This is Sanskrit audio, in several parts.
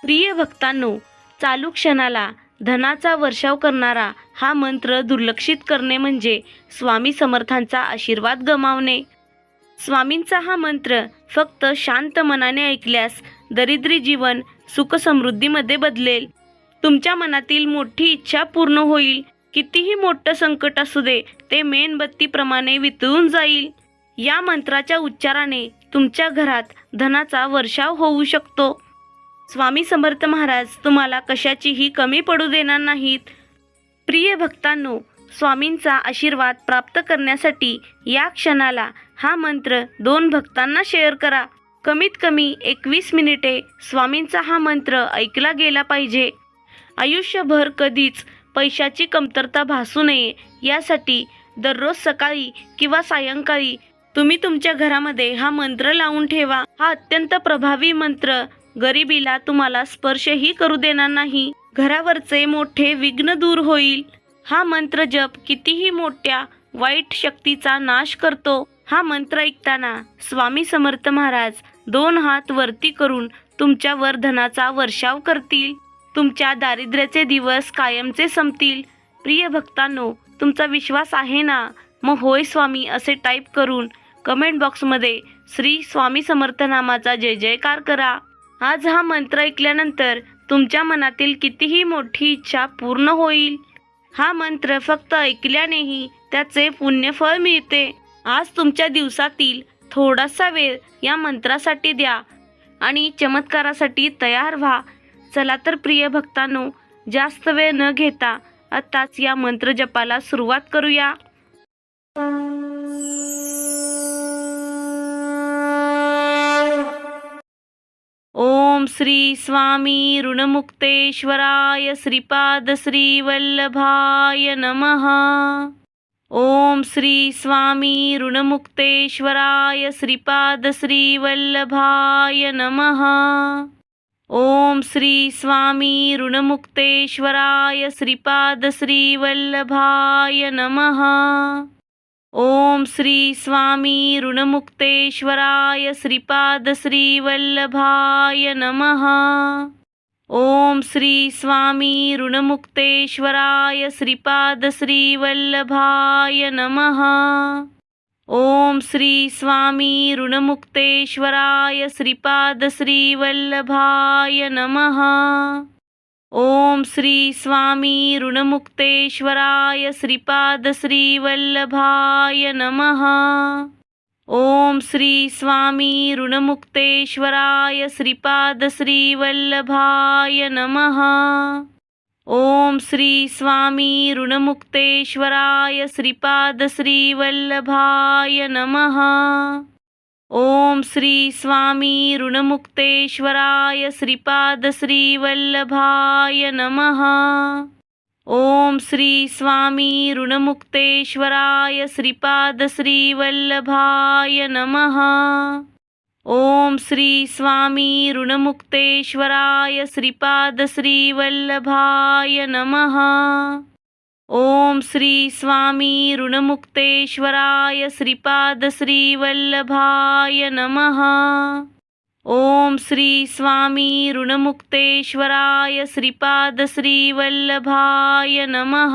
प्रिय भक्तांनो, चालू क्षणाला धनाचा वर्षाव करणारा हा मंत्र दुर्लक्षित करणे म्हणजे स्वामी समर्थांचा आशीर्वाद गमावणे. स्वामींचा हा मंत्र फक्त शांत मनाने ऐकल्यास दरिद्री जीवन सुखसमृद्धीमध्ये बदलेल. तुमच्या मनातील मोठी इच्छा पूर्ण होईल. कितीही मोठं संकट असू दे, ते मेणबत्तीप्रमाणे वितळून जाईल. या मंत्राच्या उच्चाराने तुमच्या घरात धनाचा वर्षाव होऊ शकतो. स्वामी समर्थ महाराज तुम्हाला कशाचीही कमी पडू देणार नाहीत. प्रिय भक्तांनो, स्वामींचा आशीर्वाद प्राप्त करण्यासाठी या क्षणाला हा मंत्र 2 भक्तांना शेअर करा. कमीत कमी 21 मिनिटे स्वामींचा हा मंत्र ऐकला गेला पाहिजे. आयुष्यभर कधीच पैशाची कमतरता भासू नये यासाठी दररोज सकाळी किंवा सायंकाळी तुम्ही तुमच्या घरामध्ये हा मंत्र लावून ठेवा. हा अत्यंत प्रभावी मंत्र गरिबीला तुम्हाला स्पर्शही करू देणार नाही. घरावरचे मोठे विघ्न दूर होईल. हा मंत्र जप कितीही मोठ्या वाईट शक्तीचा नाश करतो. हा मंत्र ऐकताना स्वामी समर्थ महाराज 2 हात वरती करून तुमच्यावर धनाचा वर्षाव करतील. तुमच्या दारिद्र्याचे दिवस कायमचे संपतील. प्रिय भक्तांनो, तुमचा विश्वास आहे ना? मग होय स्वामी असे टाईप करून कमेंट बॉक्समध्ये श्री स्वामी समर्थ नामाचा जय जयकार करा. आज हा मंत्र ऐकल्यानंतर तुमच्या मनातील कितीही मोठी इच्छा पूर्ण होईल. हा मंत्र फक्त ऐकल्यानेही त्याचे पुण्यफळ मिळते. आज तुमच्या दिवसातील थोडासा वेळ या मंत्रासाठी द्या आणि चमत्कारासाठी तयार व्हा. चला तर प्रिय भक्तांनो, जास्त वेळ न घेता आताच या मंत्र जपाला सुरुवात करूया. ओम श्री स्वामी ऋणमुक्तेश्वराय श्रीपाद श्री वल्लभाय नमः. ओम श्री स्वामी ऋणमुक्तेश्वराय श्रीपाद श्री वल्लभाय नमः. ओम श्री स्वामी ऋणमुक्तेश्वराय श्रीपाद श्री वल्लभाय नमः. ओम श्री स्वामी ऋणमुक्तेश्वराय श्रीपाद श्री वल्लभाय नमः. ओम श्री स्वामी ऋणमुक्तेश्वराय श्रीपाद श्री वल्लभाय नमः. ओम श्री स्वामी ऋणमुक्तेश्वराय श्रीपाद श्री वल्लभाय नमः. ओम श्री स्वामी ऋणमुक्तेश्वराय श्रीपाद श्री वल्लभाय नमः. ओम श्री स्वामी ऋणमुक्तेश्वराय श्रीपाद श्री वल्लभाय नमः. ओम श्री स्वामी ऋणमुक्तेश्वराय श्रीपाद श्री वल्लभाय नमः. ओम श्री स्वामी ऋणमुक्तेश्वराय श्रीपाद श्री वल्लभाय नमः. ओम श्री स्वामी ऋणमुक्तेश्वराय श्रीपाद श्री वल्लभाय नमः. ओम श्री स्वामी ऋणमुक्तेश्वराय श्रीपाद श्री वल्लभाय नमः. ओम श्री स्वामी ऋणमुक्तेश्वराय श्रीपाद श्री वल्लभाय नमः. ओम श्री स्वामी ऋणमुक्तेश्वराय श्रीपाद श्री वल्लभाय नमः.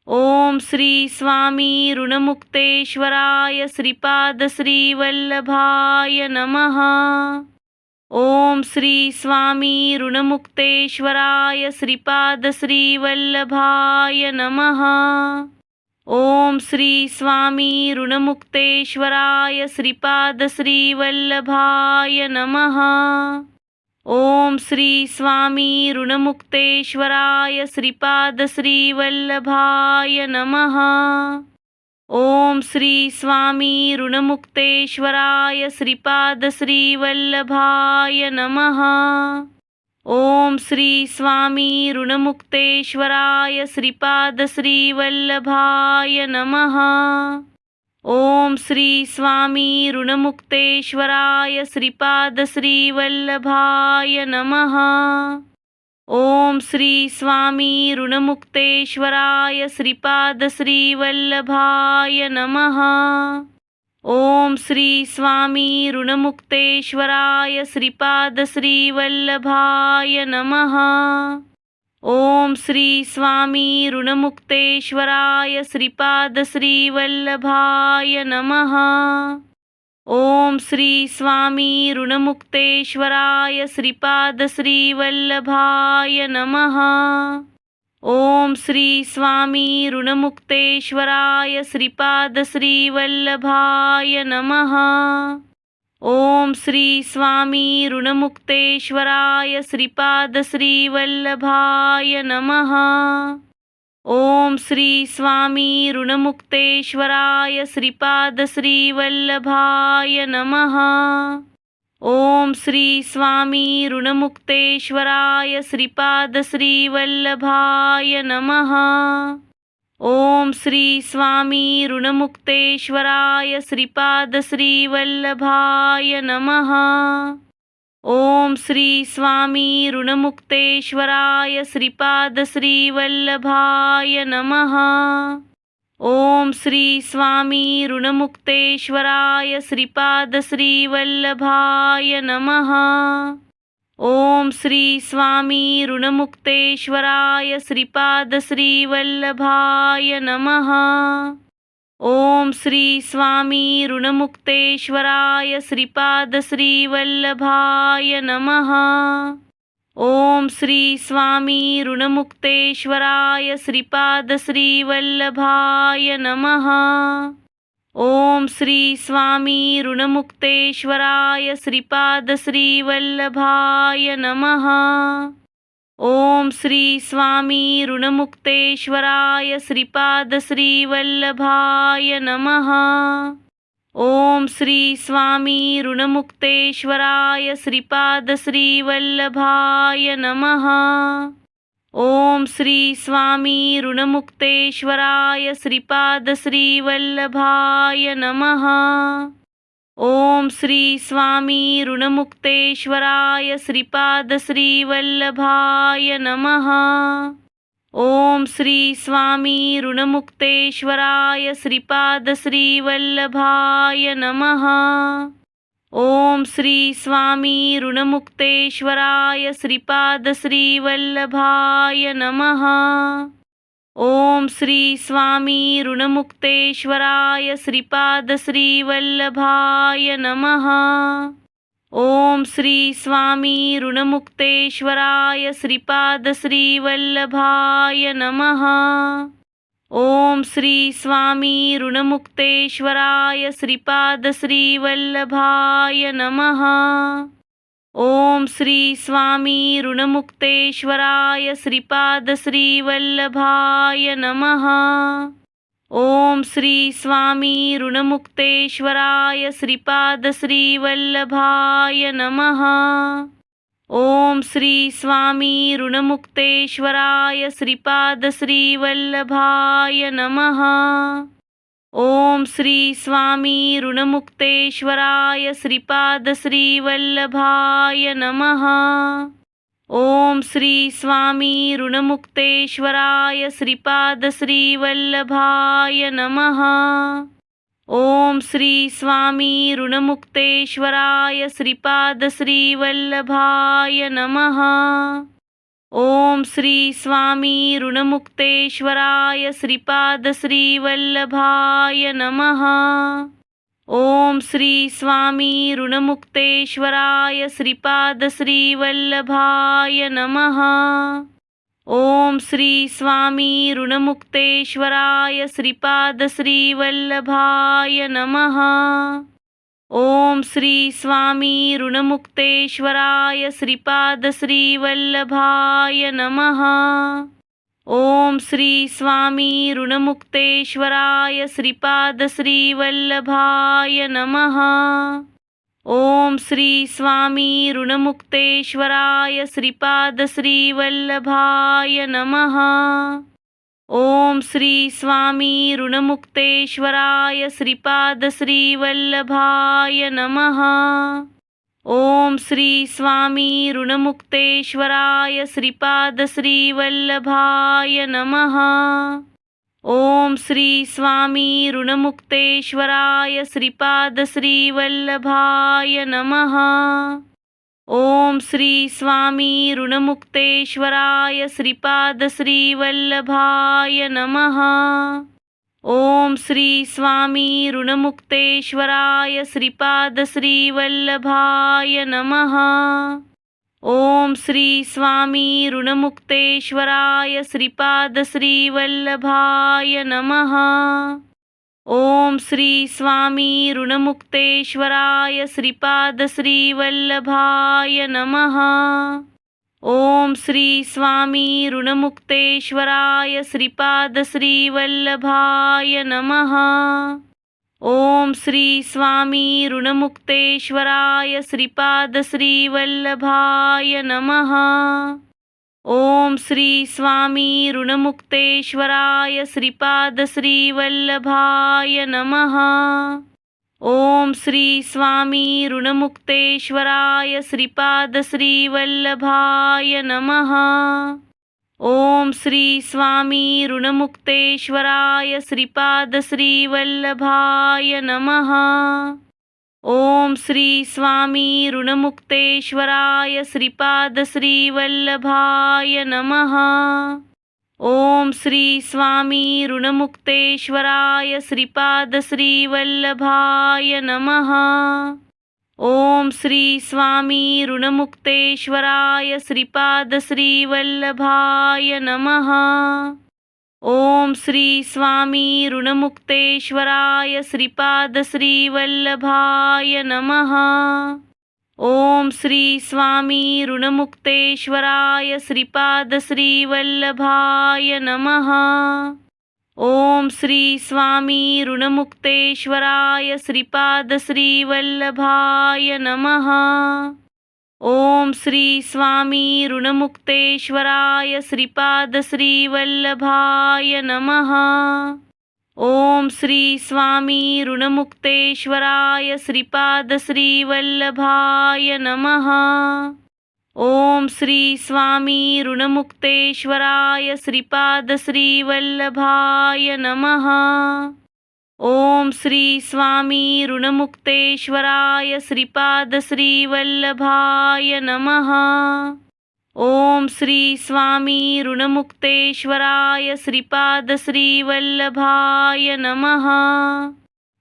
ओम श्री स्वामी ऋणमुक्तेश्वराय श्रीपाद श्री वल्लभाय नमः. ओम श्री स्वामी ऋणमुक्तेश्वराय श्रीपाद श्री वल्लभाय नमः. ओम श्री स्वामी ऋणमुक्तेश्वराय श्रीपाद श्री वल्लभाय नमः. ओम श्री स्वामी ऋणमुक्तेश्वराय श्रीपाद श्री वल्लभाय नमः. ओम श्री स्वामी ऋणमुक्तेश्वराय श्रीपाद श्री वल्लभाय नमः. ओम श्री स्वामी ऋणमुक्तेश्वराय श्रीपाद श्री वल्लभाय नमः. ओम श्री स्वामी ऋणमुक्तेश्वराय श्रीपाद श्री वल्लभाय नमः. ओम श्री स्वामी ऋणमुक्तेश्वराय श्रीपाद श्री वल्लभाय नमः. ओम ओम श्री स्वामी ऋणमुक्तेश्वराय श्रीपाद श्रीवल्लभाय नमः। ओम श्री स्वामी ऋणमुक्तेश्वराय श्रीपाद श्रीवल्लभाय नमः। ओम श्री स्वामी ऋणमुक्तेश्वराय श्रीपाद श्रीवल्लभाय नमः। ओम श्री स्वामी ऋणमुक्तेश्वराय श्रीपाद श्रीवल्लभाय नमः। ओम श्री स्वामी ऋणमुक्तेश्वराय श्रीपाद श्रीवल्लभाय नमः। ओम श्री स्वामी ऋणमुक्तेश्वराय श्रीपाद श्रीवल्लभाय नमः। ओम श्री स्वामी ऋणमुक्तेश्वराय श्रीपाद श्रीवल्लभाय नमः। ओम श्री स्वामी ऋणमुक्तेश्वराय श्रीपाद श्रीवल्लभाय नमः। ओम श्री स्वामी ऋणमुक्तेश्वराय श्रीपाद श्रीवल्लभाय नमः। ओम श्री स्वामी ऋणमुक्तेश्वराय श्रीपाद श्रीवल्लभाय नमः। ओम श्री स्वामी ऋणमुक्तेश्वराय श्रीपाद श्रीवल्लभाय नमः। ओम श्री स्वामी ऋणमुक्तेश्वराय श्रीपाद श्रीवल्लभाय नमः। ओम श्री स्वामी ऋणमुक्तेश्वराय श्रीपाद श्रीवल्लभाय नमः। ओम श्री स्वामी ऋणमुक्तेश्वराय श्रीपाद श्रीवल्लभाय नमः। ओम श्री स्वामी ऋणमुक्तेश्वराय श्रीपाद श्रीवल्लभाय नमः। ओम श्री स्वामी ऋणमुक्तेश्वराय श्रीपाद श्रीवल्लभाय नमः। ओम श्री स्वामी ऋणमुक्तेश्वराय श्रीपाद श्रीवल्लभाय नमः। ओम श्री स्वामी ऋणमुक्तेश्वराय श्रीपाद श्रीवल्लभाय नमः। ओम श्री स्वामी ऋणमुक्तेश्वराय श्रीपाद श्रीवल्लभाय नमः। ओम श्री स्वामी ऋणमुक्तेश्वराय श्रीपाद श्रीवल्लभाय नमः। ओम श्री स्वामी ऋणमुक्तेश्वराय श्रीपाद श्रीवल्लभाय नमः। ओम श्री स्वामी ऋणमुक्तेश्वराय श्रीपाद श्रीवल्लभाय नमः। ओम श्री स्वामी ऋणमुक्तेश्वराय श्रीपाद श्रीवल्लभाय नमः। ओम श्री स्वामी ऋणमुक्तेश्वराय श्रीपाद श्रीवल्लभाय नमः। ओम श्री स्वामी ऋणमुक्तेश्वराय श्रीपाद श्रीवल्लभाय नमः। ओम श्री स्वामी ऋणमुक्तेश्वराय श्रीपाद श्रीवल्लभाय नमः। ओम श्री स्वामी ऋणमुक्तेश्वराय श्रीपाद श्रीवल्लभाय नमः। ओम श्री स्वामी ऋणमुक्तेश्वराय श्रीपाद श्रीवल्लभाय नमः। ओम श्री स्वामी ऋणमुक्तेश्वराय श्रीपाद श्रीवल्लभाय नमः। ओम श्री स्वामी ऋणमुक्तेश्वराय श्रीपाद श्रीवल्लभाय नमः। ओम श्री स्वामी ऋणमुक्तेश्वराय श्रीपाद श्रीवल्लभाय नमः। ओम श्री स्वामी ऋणमुक्तेश्वराय श्रीपाद श्रीवल्लभाय नमः। ओम श्री स्वामी ऋणमुक्तेश्वराय श्रीपाद श्रीवल्लभाय नमः। ओम श्री स्वामी ऋणमुक्तेश्वराय श्रीपाद श्रीवल्लभाय नमः। ओम श्री स्वामी ऋणमुक्तेश्वराय श्रीपाद श्रीवल्लभाय नमः। ओम श्री स्वामी ऋणमुक्तेश्वराय श्रीपाद श्रीवल्लभाय नमः। ओम श्री स्वामी ऋणमुक्तेश्वराय श्रीपाद श्रीवल्लभाय नमः। ओम श्री स्वामी ऋणमुक्तेश्वराय श्रीपाद श्रीवल्लभाय नमः। ओम श्री स्वामी ऋणमुक्तेश्वराय श्रीपाद श्रीवल्लभाय नमः। ओम श्री स्वामी ऋणमुक्तेश्वराय श्रीपाद श्रीवल्लभाय नमः। ओम श्री स्वामी ऋणमुक्तेश्वराय श्रीपाद श्रीवल्लभाय नमः। ओम श्री स्वामी ऋणमुक्तेश्वराय श्रीपाद श्रीवल्लभाय नमः। ओम श्री स्वामी ऋणमुक्तेश्वराय श्रीपाद श्रीवल्लभाय नमः। ओम श्री स्वामी ऋणमुक्तेश्वराय श्रीपाद श्रीवल्लभाय नमः। ओम श्री स्वामी ऋणमुक्तेश्वराय श्रीपाद श्रीवल्लभाय नमः। ओम श्री स्वामी ऋणमुक्तेश्वराय श्रीपाद श्रीवल्लभाय नमः। ओम श्री स्वामी ऋणमुक्तेश्वराय श्रीपाद श्रीवल्लभाय नमः। ओम श्री स्वामी ऋणमुक्तेश्वराय श्रीपाद श्रीवल्लभाय नमः। ओम श्री स्वामी ऋणमुक्तेश्वराय श्रीपाद श्रीवल्लभाय नमः। ओम श्री स्वामी ऋणमुक्तेश्वराय श्रीपाद श्रीवल्लभाय नमः। ओम श्री स्वामी ऋणमुक्तेश्वराय श्रीपाद श्रीवल्लभाय नमः। ओम श्री स्वामी ऋणमुक्तेश्वराय श्रीपाद श्रीवल्लभाय नमः। ओम श्री स्वामी ऋणमुक्तेश्वराय श्रीपाद श्रीवल्लभाय नमः। ओम श्री स्वामी ऋणमुक्तेश्वराय श्रीपाद श्रीवल्लभाय नमः। ओम श्री स्वामी ऋणमुक्तेश्वराय श्रीपाद श्रीवल्लभाय नमः। ओम श्री स्वामी ऋणमुक्तेश्वराय श्रीपाद श्रीवल्लभाय नमः। ओम श्री स्वामी ऋणमुक्तेश्वराय श्रीपाद श्रीवल्लभाय नमः। ओम श्री स्वामी ऋणमुक्तेश्वराय श्रीपाद श्रीवल्लभाय नमः।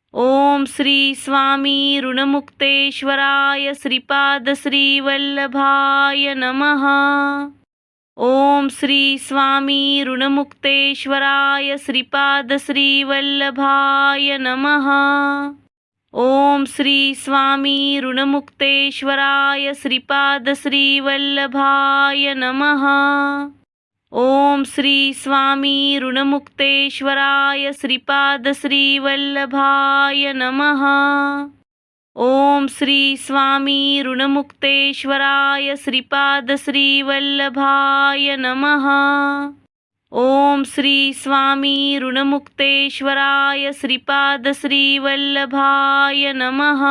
ओम श्री स्वामी ऋणमुक्तेश्वराय श्रीपाद श्रीवल्लभाय नमः। ओम श्री स्वामी ऋणमुक्तेश्वराय श्रीपाद श्रीवल्लभाय नमः। ओम श्री स्वामी ऋणमुक्तेश्वराय श्रीपाद श्रीवल्लभाय नमः। ओम श्री स्वामी ऋणमुक्तेश्वराय श्रीपाद श्रीवल्लभाय नमः। ओम श्री स्वामी ऋणमुक्तेश्वराय श्रीपाद श्रीवल्लभाय नमः। ओम श्री स्वामी ऋणमुक्तेश्वराय श्रीपाद श्रीवल्लभाय नमः।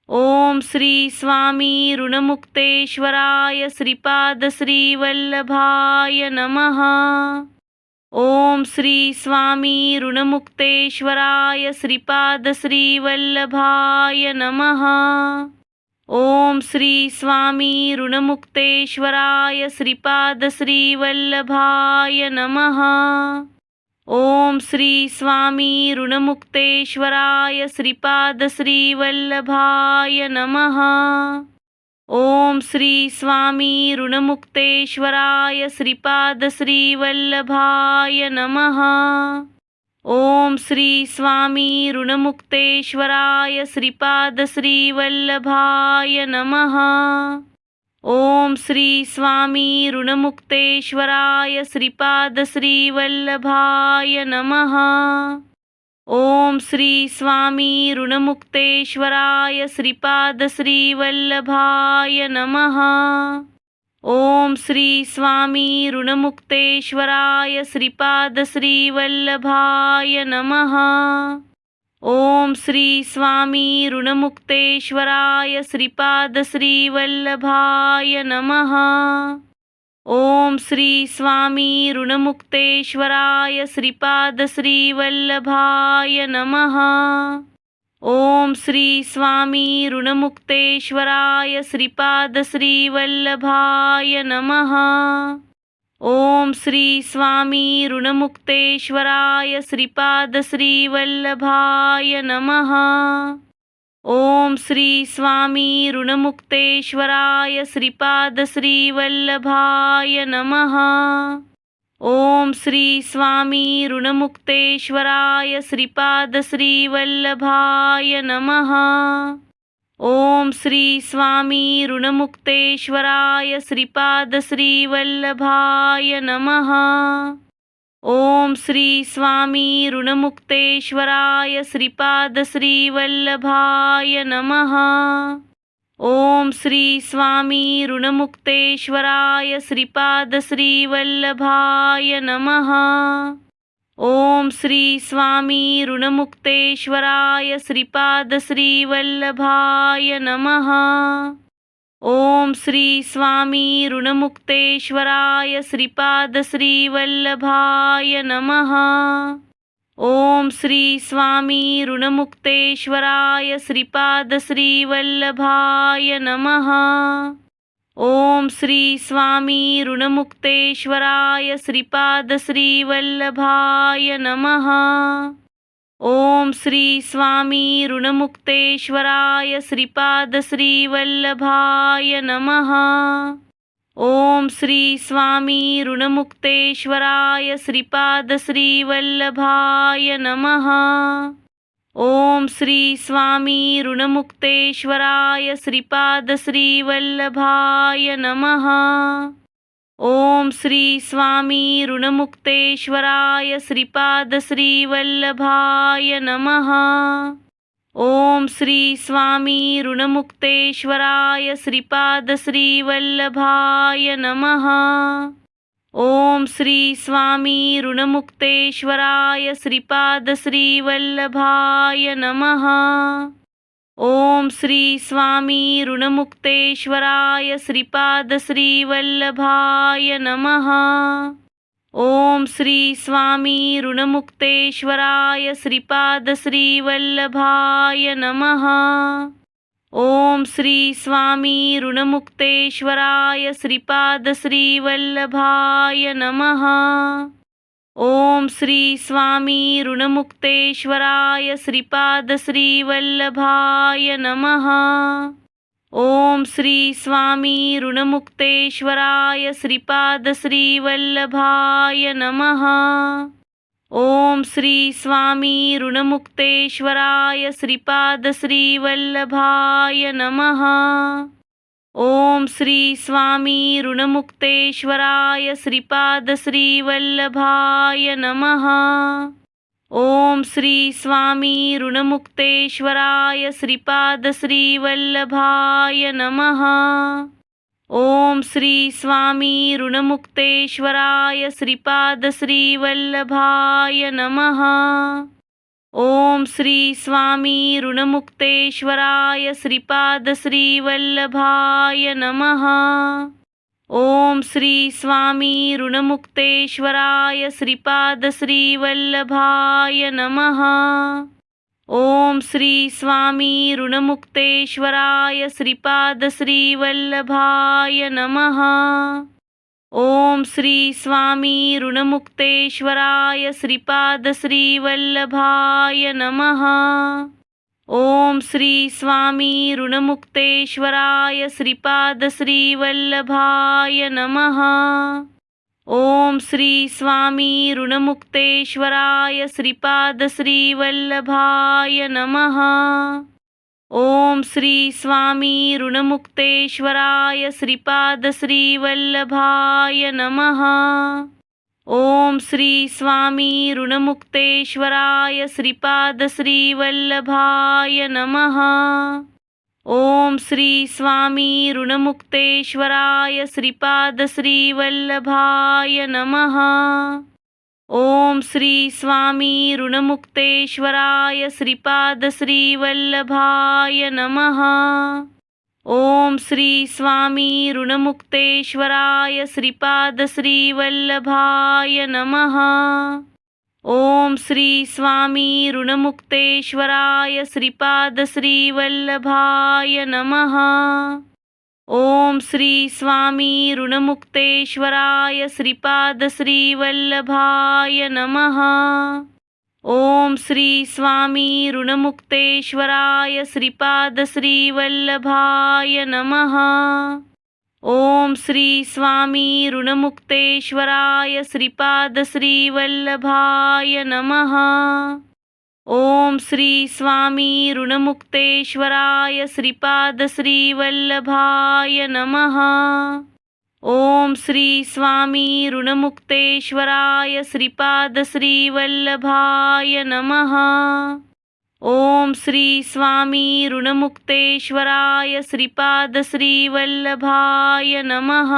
ओम श्री स्वामी ऋणमुक्तेश्वराय श्रीपाद श्रीवल्लभाय नमः। ओम श्री स्वामी ऋणमुक्तेश्वराय श्रीपाद श्रीवल्लभाय नमः। ओम श्री स्वामी ऋणमुक्तेश्वराय श्रीपाद श्रीवल्लभाय नमः। ओम श्री स्वामी ऋणमुक्तेश्वराय श्रीपाद श्रीवल्लभाय नमः। ओम श्री स्वामी ऋणमुक्तेश्वराय श्रीपाद श्रीवल्लभाय नमः। ओम श्री स्वामी ऋणमुक्तेश्वराय श्रीपाद श्रीवल्लभाय नमः। ओम श्री स्वामी ऋणमुक्तेश्वराय श्रीपाद श्रीवल्लभाय नमः। ओम श्री स्वामी ऋणमुक्तेश्वराय श्रीपाद श्रीवल्लभाय नमः। ओम श्री स्वामी ऋणमुक्तेश्वराय श्रीपाद श्रीवल्लभाय नमः। ओम श्री स्वामी ऋणमुक्तेश्वराय श्रीपाद श्रीवल्लभाय नमः। ओम श्री स्वामी ऋणमुक्तेश्वराय श्रीपाद श्रीवल्लभाय नमः। ओम श्री स्वामी ऋणमुक्तेश्वराय श्रीपाद श्रीवल्लभाय नमः। ओम श्री स्वामी ऋणमुक्तेश्वराय श्रीपाद श्रीवल्लभाय नमः। ओम श्री स्वामी ऋणमुक्तेश्वराय श्रीपाद श्रीवल्लभाय नमः। ओम श्री स्वामी ऋणमुक्तेश्वराय श्रीपाद श्रीवल्लभाय नमः। ओम श्री स्वामी ऋणमुक्तेश्वराय श्रीपाद श्रीवल्लभाय नमः। ओम श्री स्वामी ऋणमुक्तेश्वराय श्रीपाद श्रीवल्लभाय नमः। ओम श्री स्वामी ऋणमुक्तेश्वराय श्रीपाद श्रीवल्लभाय नमः। ओम श्री स्वामी ऋणमुक्तेश्वराय श्रीपाद श्रीवल्लभाय नमः। ओम श्री स्वामी ऋणमुक्तेश्वराय श्रीपाद श्रीवल्लभाय नमः। ओम श्री स्वामी ऋणमुक्तेश्वराय श्रीपाद श्रीवल्लभाय नमः। ओम श्री स्वामी ऋणमुक्तेश्वराय श्रीपाद श्रीवल्लभाय नमः। ओम श्री स्वामी ऋणमुक्तेश्वराय श्रीपाद श्रीवल्लभाय नमः। ओम श्री स्वामी ऋणमुक्तेश्वराय श्रीपाद श्रीवल्लभाय नमः। ओम श्री स्वामी ऋणमुक्तेश्वराय श्रीपाद श्रीवल्लभाय नमः। ओम श्री स्वामी ऋणमुक्तेश्वराय श्रीपाद श्रीवल्लभाय नमः। ओम श्री स्वामी ऋणमुक्तेश्वराय श्रीपाद श्रीवल्लभाय नमः। ओम श्री स्वामी ऋणमुक्तेश्वराय श्रीपाद श्रीवल्लभाय नमः। ओम श्री स्वामी ऋणमुक्तेश्वराय श्रीपाद श्रीवल्लभाय नमः। ओम श्री स्वामी ऋणमुक्तेश्वराय श्रीपाद श्रीवल्लभाय नमः। ओम श्री स्वामी ऋणमुक्तेश्वराय श्रीपाद श्रीवल्लभाय नमः। ओम श्री स्वामी ऋणमुक्तेश्वराय श्रीपाद श्रीवल्लभाय नमः। ओम श्री स्वामी ऋणमुक्तेश्वराय श्रीपाद श्रीवल्लभाय नमः। ओम श्री स्वामी ऋणमुक्तेश्वराय श्रीपाद श्रीवल्लभाय नमः। ओम श्री स्वामी ऋणमुक्तेश्वराय श्रीपाद श्रीवल्लभाय नमः। ओम श्री स्वामी ऋणमुक्तेश्वराय श्रीपाद श्रीवल्लभाय नमः। ओम श्री स्वामी ऋणमुक्तेश्वराय श्रीपाद श्रीवल्लभाय नमः। ओम श्री स्वामी ऋणमुक्तेश्वराय श्रीपाद श्रीवल्लभाय नमः। ओम श्री स्वामी ऋणमुक्तेश्वराय श्रीपाद श्रीवल्लभाय नमः। ओम श्री स्वामी ऋणमुक्तेश्वराय श्रीपाद श्रीवल्लभाय नमः। ओम श्री स्वामी ऋणमुक्तेश्वराय श्रीपाद श्रीवल्लभाय नमः। ओम श्री स्वामी ऋणमुक्तेश्वराय श्रीपाद श्रीवल्लभाय नमः। ओम श्री स्वामी ऋणमुक्तेश्वराय श्रीपाद श्रीवल्लभाय नमः। ओम श्री स्वामी ऋणमुक्तेश्वराय श्रीपाद श्रीवल्लभाय नमः। ओम श्री स्वामी ऋणमुक्तेश्वराय श्रीपाद श्रीवल्लभाय नमः। ओम श्री स्वामी ऋणमुक्तेश्वराय श्रीपाद श्रीवल्लभाय नमः। ओम श्री स्वामी ऋणमुक्तेश्वराय श्रीपाद श्रीवल्लभाय नमः। ओम श्री स्वामी ऋणमुक्तेश्वराय श्रीपाद श्रीवल्लभाय नमः। ओम श्री स्वामी ऋणमुक्तेश्वराय श्रीपाद श्रीवल्लभाय नमः। ओम श्री स्वामी ऋणमुक्तेश्वराय श्रीपाद श्रीवल्लभाय नमः। ओम श्री स्वामी ऋणमुक्तेश्वराय श्रीपाद श्रीवल्लभाय नमः। ओम श्री स्वामी ऋणमुक्तेश्वराय श्रीपाद श्रीवल्लभाय नमः। ओम श्री स्वामी ऋणमुक्तेश्वराय श्रीपाद श्रीवल्लभाय नमः। ओम श्री स्वामी ऋणमुक्तेश्वराय श्रीपाद श्रीवल्लभाय नमः। ओम श्री स्वामी ऋणमुक्तेश्वराय श्रीपाद श्रीवल्लभाय नमः।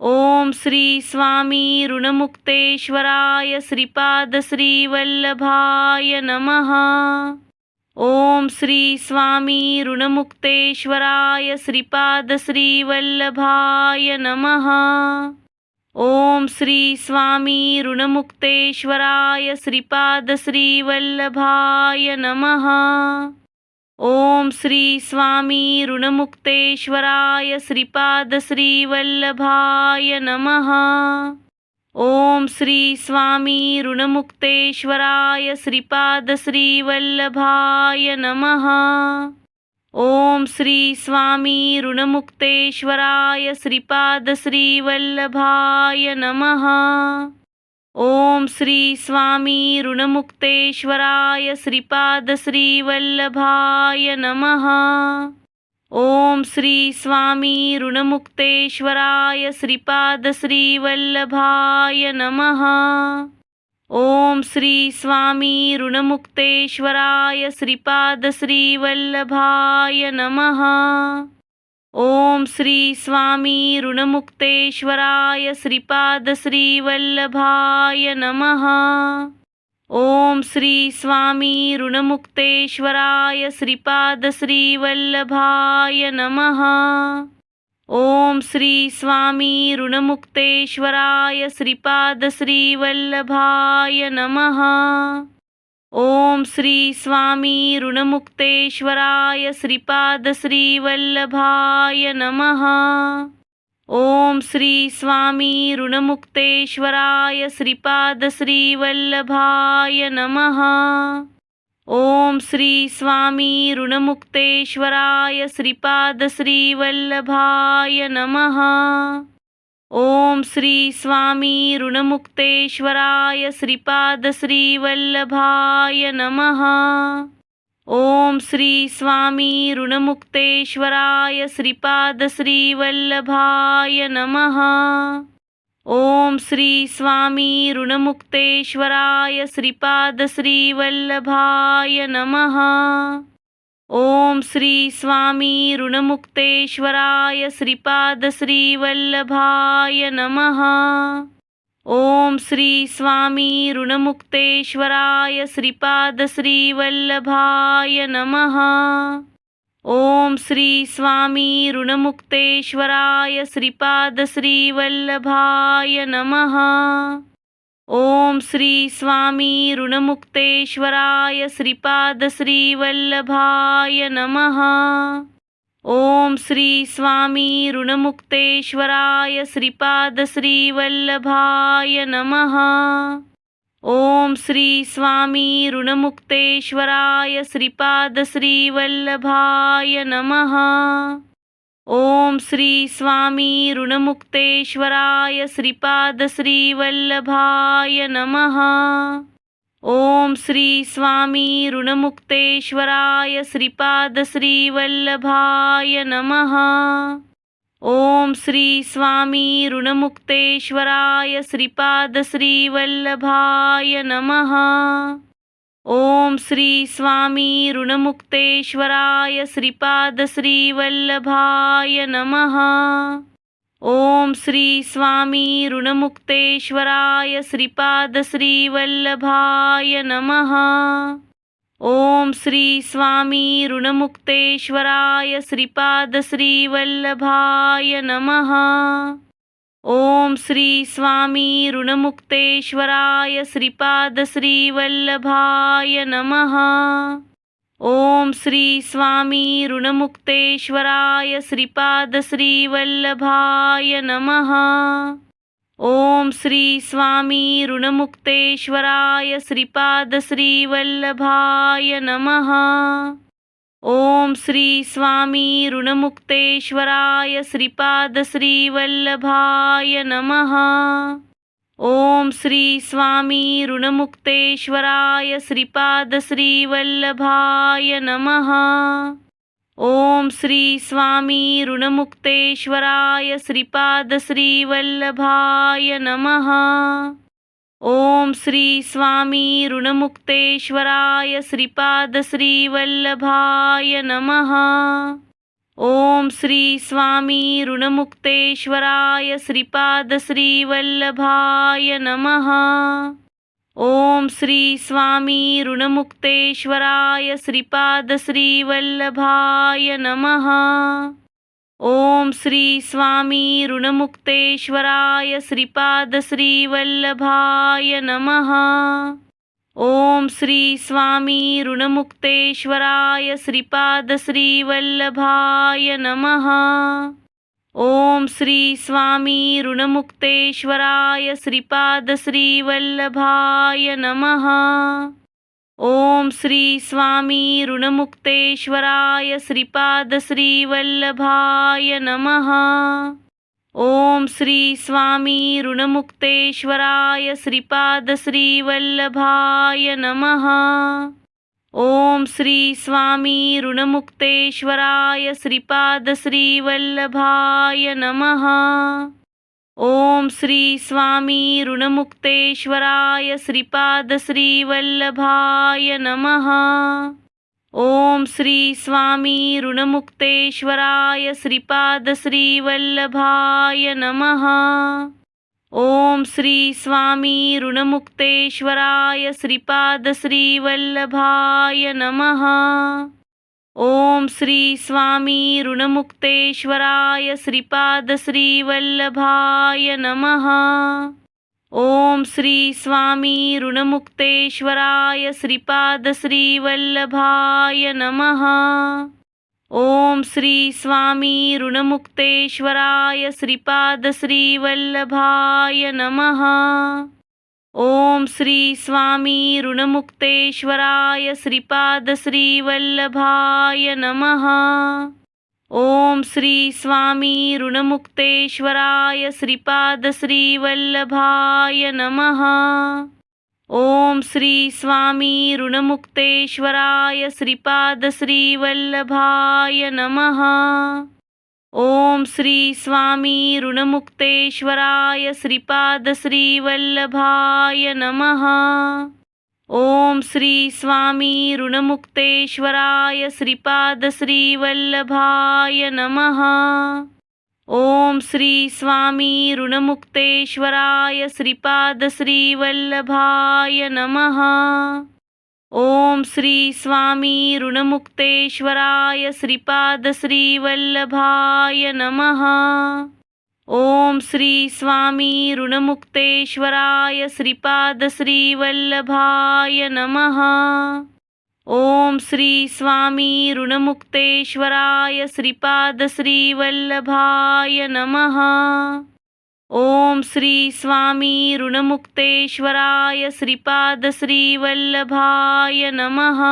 ओम श्री स्वामी ऋणमुक्तेश्वराय श्रीपाद श्रीवल्लभाय नमः। ओम श्री स्वामी ऋणमुक्तेश्वराय श्रीपाद श्रीवल्लभाय नमः। ओम श्री स्वामी ऋणमुक्तेश्वराय श्रीपाद श्रीवल्लभाय नमः। ओम श्री स्वामी ऋणमुक्तेश्वराय श्रीपाद श्रीवल्लभाय नमः। ओम श्री स्वामी ऋणमुक्तेश्वराय श्रीपाद श्रीवल्लभाय नमः। ओम श्री स्वामी ऋणमुक्तेश्वराय श्रीपाद श्रीवल्लभाय नमः। ओम श्री स्वामी ऋणमुक्तेश्वराय श्रीपाद श्रीवल्लभाय नमः। ओम श्री स्वामी ऋणमुक्तेश्वराय श्रीपाद श्रीवल्लभाय नमः। ओम श्री स्वामी ऋणमुक्तेश्वराय श्रीपाद श्रीवल्लभाय नमः। ओम श्री स्वामी ऋणमुक्तेश्वराय श्रीपाद श्रीवल्लभाय नमः। ओम श्री स्वामी ऋणमुक्तेश्वराय श्रीपाद श्रीवल्लभाय नमः। ओम श्री स्वामी ऋणमुक्तेश्वराय श्रीपाद श्रीवल्लभाय नमः। ओम श्री स्वामी ऋणमुक्तेश्वराय श्रीपाद श्रीवल्लभाय नमः। ओम श्री स्वामी ऋणमुक्तेश्वराय श्रीपाद श्रीवल्लभाय नमः। ओम श्री स्वामी ऋणमुक्तेश्वराय श्रीपाद श्रीवल्लभाय नमः। ओम श्री स्वामी ऋणमुक्तेश्वराय श्रीपाद श्रीवल्लभाय नमः। ओम श्री स्वामी ऋणमुक्तेश्वराय श्रीपाद श्रीवल्लभाय नमः। ओम श्री स्वामी ऋणमुक्तेश्वराय श्रीपाद श्रीवल्लभाय नमः। ओम श्री स्वामी ऋणमुक्तेश्वराय श्रीपाद श्रीवल्लभाय नमः। ओम श्री स्वामी ऋणमुक्तेश्वराय श्रीपाद श्रीवल्लभाय नमः। ओम श्री स्वामी ऋणमुक्तेश्वराय श्रीपाद श्रीवल्लभाय नमः। ओम श्री स्वामी ऋणमुक्तेश्वराय श्रीपाद श्रीवल्लभाय नमः। ओम श्री स्वामी ऋणमुक्तेश्वराय श्रीपाद श्रीवल्लभाय नमः। ओम श्री स्वामी ऋणमुक्तेश्वराय श्रीपाद श्रीवल्लभाय नमः। ओम श्री स्वामी ऋणमुक्तेश्वराय श्रीपाद श्रीवल्लभाय नमः। ओम श्री स्वामी ऋणमुक्तेश्वराय श्रीपाद श्रीवल्लभाय नमः। ओम श्री स्वामी ऋणमुक्तेश्वराय श्रीपाद श्रीवल्लभाय नमः। ओम श्री स्वामी ऋणमुक्तेश्वराय श्रीपाद श्रीवल्लभाय नमः। ओम श्री स्वामी ऋणमुक्तेश्वराय श्रीपाद श्रीवल्लभाय नमः। ओम श्री स्वामी ऋणमुक्तेश्वराय श्रीपाद श्रीवल्लभाय नमः। ओम श्री स्वामी ऋणमुक्तेश्वराय श्रीपाद श्रीवल्लभाय नमः। ओम श्री स्वामी ऋणमुक्तेश्वराय श्रीपाद श्रीवल्लभाय नमः। ओम श्री स्वामी ऋणमुक्तेश्वराय श्रीपाद श्रीवल्लभाय नमः। ओम श्री स्वामी ऋणमुक्तेश्वराय श्रीपाद श्रीवल्लभाय नमः। ओम श्री स्वामी ऋणमुक्तेश्वराय श्रीपाद श्रीवल्लभाय नमः। ओम श्री स्वामी ऋणमुक्तेश्वराय श्रीपाद श्रीवल्लभाय नमः। ओम श्री स्वामी ऋणमुक्तेश्वराय श्रीपाद श्रीवल्लभाय नमः। ओम श्री स्वामी ऋणमुक्तेश्वराय श्रीपाद श्रीवल्लभाय नमः। ओम श्री स्वामी ऋणमुक्तेश्वराय श्रीपाद श्रीवल्लभाय नमः। ओम श्री स्वामी ऋणमुक्तेश्वराय श्रीपाद श्रीवल्लभाय नमः। ओम श्री स्वामी ऋणमुक्तेश्वराय श्रीपाद श्रीवल्लभाय नमः। ओम श्री स्वामी ऋणमुक्तेश्वराय श्रीपाद श्रीवल्लभाय नमः। ओम श्री स्वामी ऋणमुक्तेश्वराय श्रीपाद श्रीवल्लभाय नमः। ओम श्री स्वामी ऋणमुक्तेश्वराय श्रीपाद श्रीवल्लभाय नमः। ओम श्री स्वामी ऋणमुक्तेश्वराय श्रीपाद श्रीवल्लभाय नमः। ओम श्री स्वामी ऋणमुक्तेश्वराय श्रीपाद श्रीवल्लभाय नमः। ओम श्री स्वामी ऋणमुक्तेश्वराय श्रीपाद श्रीवल्लभाय नमः। ओम श्री स्वामी ऋणमुक्तेश्वराय श्रीपाद श्रीवल्लभाय नमः। ओम श्री स्वामी ऋणमुक्तेश्वराय श्रीपाद श्रीवल्लभाय नमः। ओम श्री स्वामी ऋणमुक्तेश्वराय श्रीपाद श्रीवल्लभाय नमः। ओम श्री स्वामी ऋणमुक्तेश्वराय श्रीपाद श्रीवल्लभाय नमः। ओम श्री स्वामी ऋणमुक्तेश्वराय श्रीपाद श्रीवल्लभाय नमः। ओम श्री स्वामी ऋणमुक्तेश्वराय श्रीपाद श्रीवल्लभाय नमः। ओम श्री स्वामी ऋणमुक्तेश्वराय श्रीपाद श्रीवल्लभाय नमः। ओम श्री स्वामी ऋणमुक्तेश्वराय श्रीपाद श्रीवल्लभाय नमः। ओम श्री स्वामी ऋणमुक्तेश्वराय श्रीपाद श्रीवल्लभाय नमः। ओम श्री स्वामी ऋणमुक्तेश्वराय श्रीपाद श्रीवल्लभाय नमः। ओम श्री स्वामी ऋणमुक्तेश्वराय श्रीपाद श्रीवल्लभाय नमः। ओम श्री स्वामी ऋणमुक्तेश्वराय श्रीपाद श्रीवल्लभाय नमः। ओम श्री स्वामी ऋणमुक्तेश्वराय श्रीपाद श्रीवल्लभाय नमः। ओम श्री स्वामी ऋणमुक्तेश्वराय श्रीपाद श्रीवल्लभाय नमः।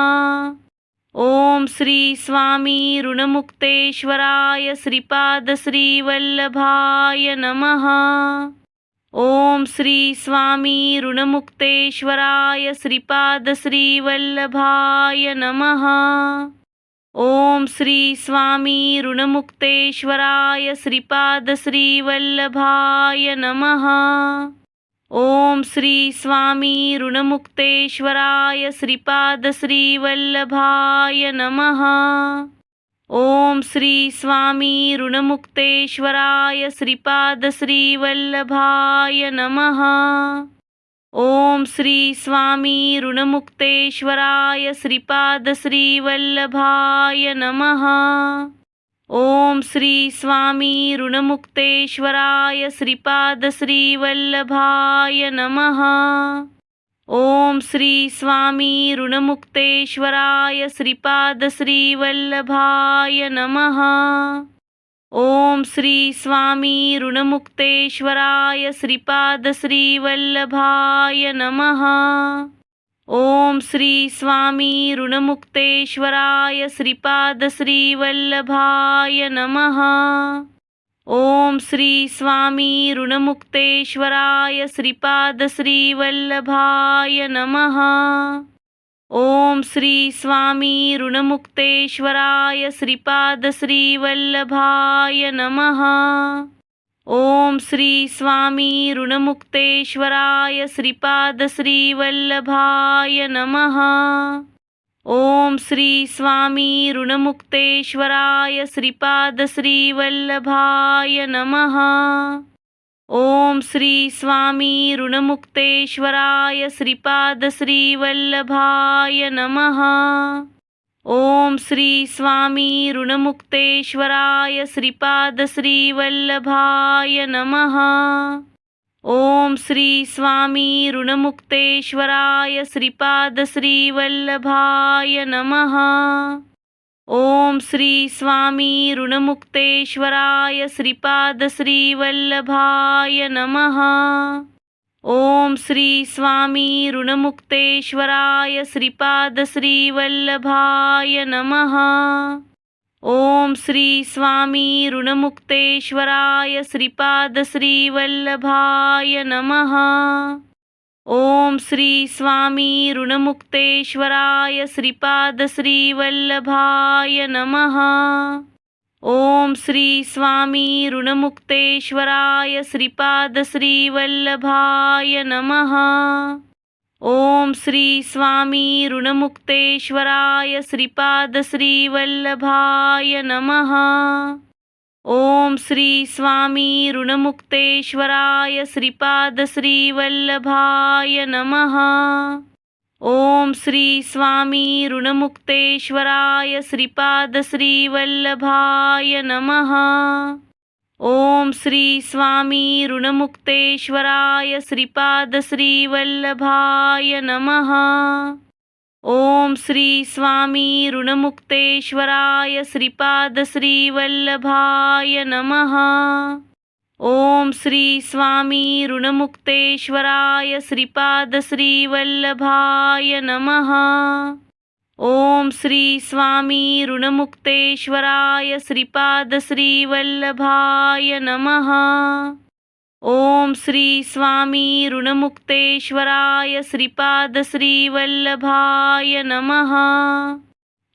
ओम श्री स्वामी ऋणमुक्तेश्वराय श्रीपाद श्रीवल्लभाय नमः। ओम श्री स्वामी ऋणमुक्तेश्वराय श्रीपाद श्रीवल्लभाय नमः। ओम श्री स्वामी ऋणमुक्तेश्वराय श्रीपाद श्रीवल्लभाय नमः। ओम श्री स्वामी ऋणमुक्तेश्वराय श्रीपाद श्रीवल्लभाय नमः। ओम श्री स्वामी ऋणमुक्तेश्वराय श्रीपाद श्रीवल्लभाय नमः। ओम श्री स्वामी ऋणमुक्तेश्वराय श्रीपाद श्रीवल्लभाय नमः। ओम श्री स्वामी ऋणमुक्तेश्वराय श्रीपाद श्रीवल्लभाय नमः। ओम श्री स्वामी ऋणमुक्तेश्वराय श्रीपाद श्रीवल्लभाय नमः। ओम श्री स्वामी ऋणमुक्तेश्वराय श्रीपाद श्रीवल्लभाय नमः। ओम श्री स्वामी ऋणमुक्तेश्वराय श्रीपाद श्रीवल्लभाय नमः। ओम श्री स्वामी ऋणमुक्तेश्वराय श्रीपाद श्रीवल्लभाय नमः। ओम श्री स्वामी ऋणमुक्तेश्वराय श्रीपाद श्रीवल्लभाय नमः। ओम श्री स्वामी ऋणमुक्तेश्वराय श्रीपाद श्रीवल्लभाय नमः। ओम श्री स्वामी ऋणमुक्तेश्वराय श्रीपाद श्रीवल्लभाय नमः। ओम श्री स्वामी ऋणमुक्तेश्वराय श्रीपाद श्रीवल्लभाय नमः। ओम श्री स्वामी ऋणमुक्तेश्वराय श्रीपाद श्रीवल्लभाय नमः। ओम श्री स्वामी ऋणमुक्तेश्वराय श्रीपाद श्रीवल्लभाय नमः। ओम श्री स्वामी ऋणमुक्तेश्वराय श्रीपाद श्रीवल्लभाय नमः। ओम श्री स्वामी ऋणमुक्तेश्वराय श्रीपाद श्रीवल्लभाय नमः। ओम श्री स्वामी ऋणमुक्तेश्वराय श्रीपाद श्रीवल्लभाय नमः। ओम श्री स्वामी ऋणमुक्तेश्वराय श्रीपाद श्रीवल्लभाय नमः। ओम श्री स्वामी ऋणमुक्तेश्वराय श्रीपाद श्रीवल्लभाय नमः। ओम श्री स्वामी ऋणमुक्तेश्वराय श्रीपाद श्रीवल्लभाय नमः। ओम श्री स्वामी ऋणमुक्तेश्वराय श्रीपाद श्रीवल्लभाय नमः। ओम श्री स्वामी ऋणमुक्तेश्वराय श्रीपाद श्रीवल्लभाय नमः। ओम श्री स्वामी ऋणमुक्तेश्वराय श्रीपाद श्रीवल्लभाय नमः। ओम श्री स्वामी ऋणमुक्तेश्वराय श्रीपाद श्रीवल्लभाय नमः। ओम श्री स्वामी ऋणमुक्तेश्वराय श्रीपाद श्रीवल्लभाय नमः। ओम श्री स्वामी ऋणमुक्तेश्वराय श्रीपाद श्रीवल्लभाय नमः। ओम श्री स्वामी ऋणमुक्तेश्वराय श्रीपाद श्रीवल्लभाय नमः।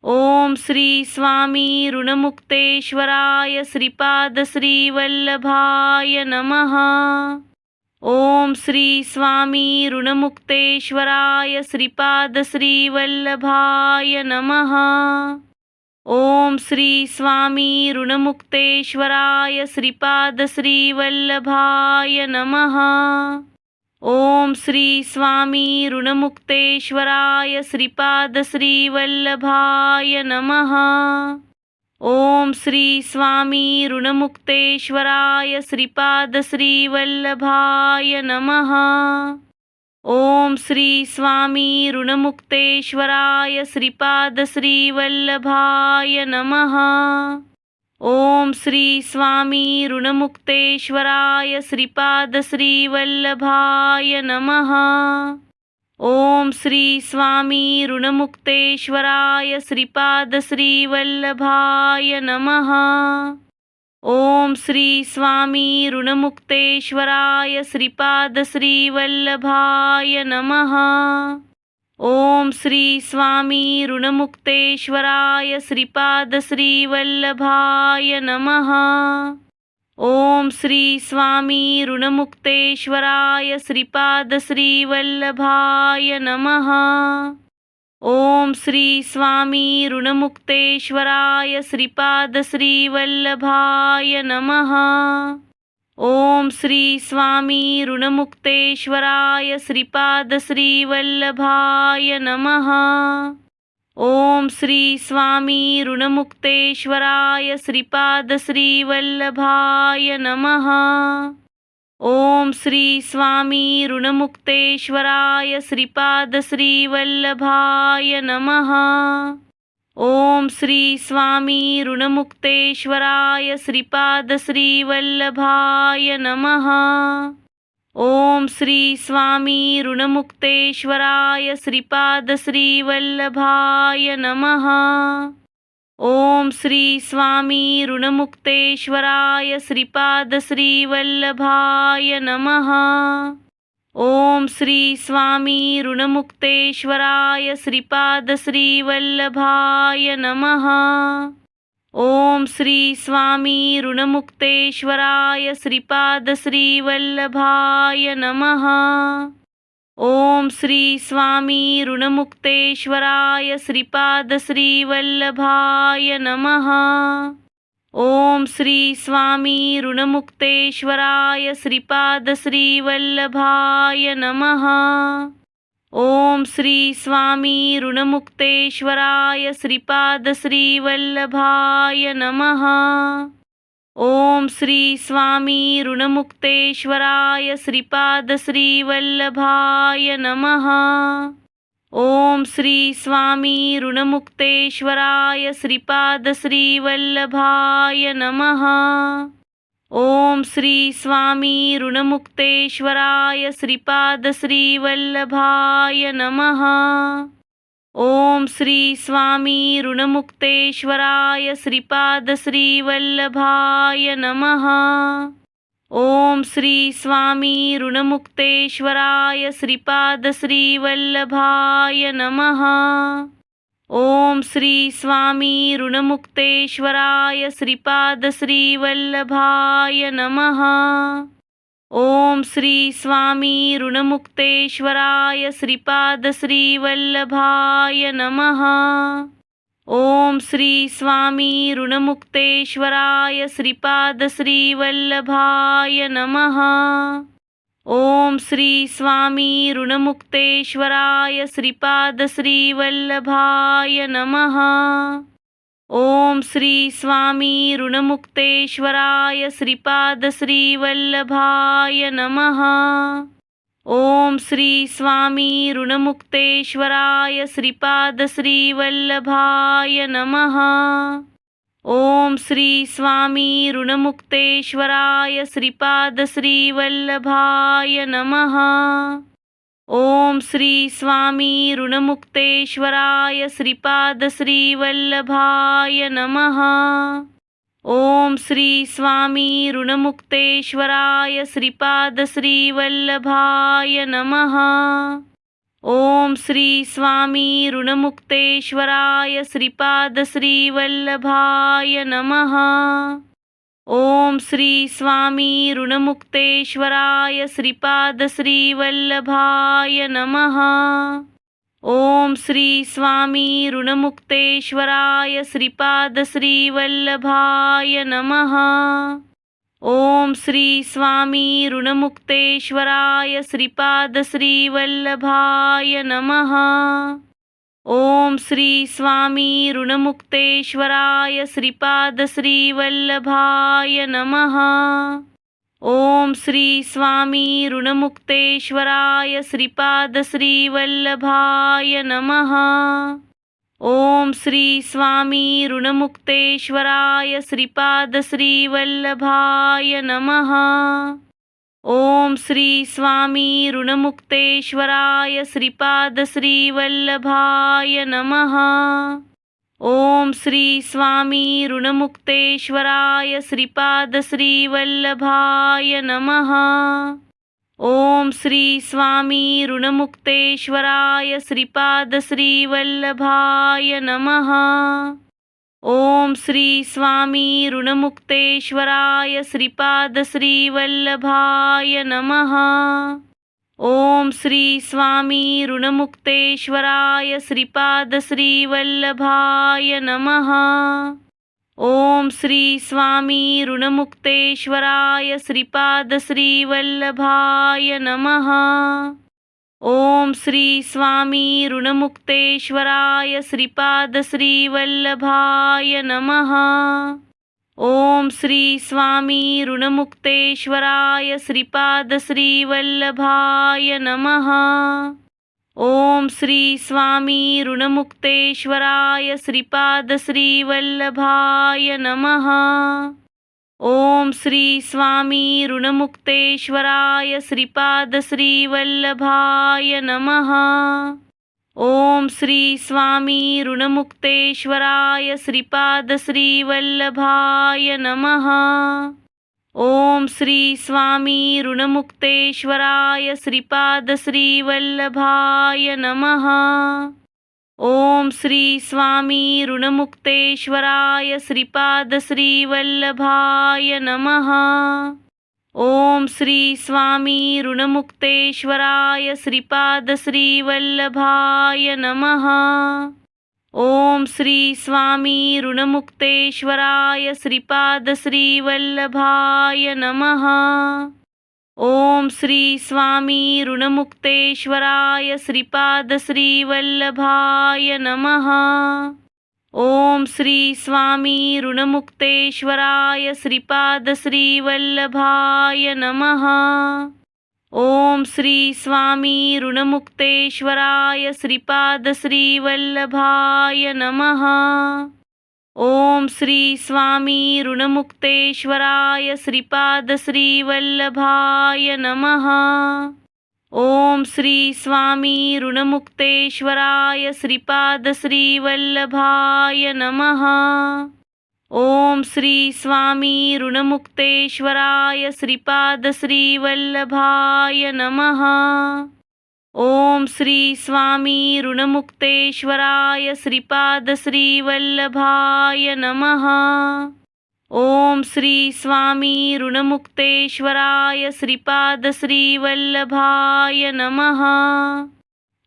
ओम श्री स्वामी ऋणमुक्तेश्वराय श्रीपाद श्रीवल्लभाय नमः। ओम श्री स्वामी ऋणमुक्तेश्वराय श्रीपाद श्रीवल्लभाय नमः। ओम श्री स्वामी ऋणमुक्तेश्वराय श्रीपाद श्रीवल्लभाय नमः। ओम श्री स्वामी ऋणमुक्तेश्वराय श्रीपाद श्रीवल्लभाय नमः। ओम श्री स्वामी ऋणमुक्तेश्वराय श्रीपाद श्रीवल्लभाय नमः। ओम श्री स्वामी ऋणमुक्तेश्वराय श्रीपाद श्रीवल्लभाय नमः। ओम श्री स्वामी ऋणमुक्तेश्वराय श्रीपाद श्रीवल्लभाय नमः। ओम श्री स्वामी ऋणमुक्तेश्वराय श्रीपाद श्रीवल्लभाय नमः। ओम श्री स्वामी ऋणमुक्तेश्वराय श्रीपाद श्रीवल्लभाय नमः। ओम श्री स्वामी ऋणमुक्तेश्वराय श्रीपाद श्रीवल्लभाय नमः। ओम श्री स्वामी ऋणमुक्तेश्वराय श्रीपाद श्रीवल्लभाय नमः। ओम श्री स्वामी ऋणमुक्तेश्वराय श्रीपाद श्रीवल्लभाय नमः। ओम श्री स्वामी ऋणमुक्तेश्वराय श्रीपाद श्रीवल्लभाय नमः। ओम श्री स्वामी ऋणमुक्तेश्वराय श्रीपाद श्रीवल्लभाय नमः। ओम श्री स्वामी ऋणमुक्तेश्वराय श्रीपाद श्रीवल्लभाय नमः। ओम श्री स्वामी ऋणमुक्तेश्वराय श्रीपाद श्रीवल्लभाय नमः। ओम श्री स्वामी ऋणमुक्तेश्वराय श्रीपाद श्रीवल्लभाय नमः। ओम श्री स्वामी ऋणमुक्तेश्वराय श्रीपाद श्रीवल्लभाय नमः। ओम श्री स्वामी ऋणमुक्तेश्वराय श्रीपाद श्रीवल्लभाय नमः। ओम श्री स्वामी ऋणमुक्तेश्वराय श्रीपाद श्रीवल्लभाय नमः। ओम श्री स्वामी ऋणमुक्तेश्वराय श्रीपाद श्रीवल्लभाय नमः। ओम श्री स्वामी ऋणमुक्तेश्वराय श्रीपाद श्रीवल्लभाय नमः। ओम श्री स्वामी ऋणमुक्तेश्वराय श्रीपाद श्रीवल्लभाय नमः। ओम श्री स्वामी ऋणमुक्तेश्वराय श्रीपाद श्रीवल्लभाय नमः। ओम श्री स्वामी ऋणमुक्तेश्वराय श्रीपाद श्रीवल्लभाय नमः। ओम श्री स्वामी ऋणमुक्तेश्वराय श्रीपाद श्रीवल्लभाय नमः। ओम श्री स्वामी ऋणमुक्तेश्वराय श्रीपाद श्रीवल्लभाय नमः। ओम श्री स्वामी ऋणमुक्तेश्वराय श्रीपाद श्रीवल्लभाय नमः। ओम श्री स्वामी ऋणमुक्तेश्वराय श्रीपाद श्रीवल्लभाय नमः। ओम श्री स्वामी ऋणमुक्तेश्वराय श्रीपाद श्रीवल्लभाय नमः। ओम श्री स्वामी ऋणमुक्तेश्वराय श्रीपाद श्रीवल्लभाय नमः। ओम श्री स्वामी ऋणमुक्तेश्वराय श्रीपाद श्रीवल्लभाय नमः। ओम श्री स्वामी ऋणमुक्तेश्वराय श्रीपाद श्रीवल्लभाय नमः। ओम श्री स्वामी ऋणमुक्तेश्वराय श्रीपाद श्रीवल्लभाय नमः। ओम श्री स्वामी ऋणमुक्तेश्वराय श्रीपाद श्रीवल्लभाय नमः। ओम श्री स्वामी ऋणमुक्तेश्वराय श्रीपाद श्रीवल्लभाय नमः। ओम श्री स्वामी ऋणमुक्तेश्वराय श्रीपाद श्रीवल्लभाय नमः। ओम श्री स्वामी ऋणमुक्तेश्वराय श्रीपाद श्रीवल्लभाय नमः। ओम श्री स्वामी ऋणमुक्तेश्वराय श्रीपाद श्रीवल्लभाय नमः। ओम श्री स्वामी ऋणमुक्तेश्वराय श्रीपाद श्रीवल्लभाय नमः। ओम श्री स्वामी ऋणमुक्तेश्वराय श्रीपाद श्रीवल्लभाय नमः। ओम श्री स्वामी ऋणमुक्तेश्वराय श्रीपाद श्रीवल्लभाय नमः। ओम श्री स्वामी ऋणमुक्तेश्वराय श्रीपाद श्रीवल्लभाय नमः। ओम श्री स्वामी ऋणमुक्तेश्वराय श्रीपाद श्रीवल्लभाय नमः। ओम श्री स्वामी ऋणमुक्तेश्वराय श्रीपाद श्रीवल्लभाय नमः। ओम श्री स्वामी ऋणमुक्तेश्वराय श्रीपाद श्रीवल्लभाय नमः। ओम श्री स्वामी ऋणमुक्तेश्वराय श्रीपाद श्रीवल्लभाय नमः। ओम श्री स्वामी ऋणमुक्तेश्वराय श्रीपाद श्रीवल्लभाय नमः। ओम श्री स्वामी ऋणमुक्तेश्वराय श्रीपाद श्रीवल्लभाय नमः। ओम श्री स्वामी ऋणमुक्तेश्वराय श्रीपाद श्रीवल्लभाय नमः। ओम श्री स्वामी ऋणमुक्तेश्वराय श्रीपाद श्रीवल्लभाय नमः। ओम श्री स्वामी ऋणमुक्तेश्वराय श्रीपाद श्रीवल्लभाय नमः। ओम श्री स्वामी ऋणमुक्तेश्वराय श्रीपाद श्रीवल्लभाय नमः। ओम श्री स्वामी ऋणमुक्तेश्वराय श्रीपाद श्रीवल्लभाय नमः। ओम श्री स्वामी ऋणमुक्तेश्वराय श्रीपाद श्रीवल्लभाय नमः। ओम श्री स्वामी ऋणमुक्तेश्वराय श्रीपाद श्रीवल्लभाय नमः। ओम श्री स्वामी ऋणमुक्तेश्वराय श्रीपाद श्रीवल्लभाय नमः। ओम श्री स्वामी ऋणमुक्तेश्वराय श्रीपाद श्रीवल्लभाय नमः। ओम श्री स्वामी ऋणमुक्तेश्वराय श्रीपाद श्रीवल्लभाय नमः। ओम श्री स्वामी ऋणमुक्तेश्वराय श्रीपाद श्रीवल्लभाय नमः। ओम श्री स्वामी ऋणमुक्तेश्वराय श्रीपाद श्रीवल्लभाय नमः। ओम श्री स्वामी ऋणमुक्तेश्वराय श्रीपाद श्रीवल्लभाय नमः। ओम श्री स्वामी ऋणमुक्तेश्वराय श्रीपाद श्रीवल्लभाय नमः। ओम श्री स्वामी ऋणमुक्तेश्वराय श्रीपाद श्रीवल्लभाय नमः। ओम श्री स्वामी ऋणमुक्तेश्वराय श्रीपाद श्रीवल्लभाय नमः। ओम श्री स्वामी ऋणमुक्तेश्वराय श्रीपाद श्रीवल्लभाय नमः। ओम श्री स्वामी ऋणमुक्तेश्वराय श्रीपाद श्रीवल्लभाय नमः।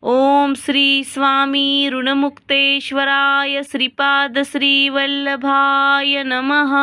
ओम श्री स्वामी ऋणमुक्तेश्वराय श्रीपाद श्रीवल्लभाय नमः।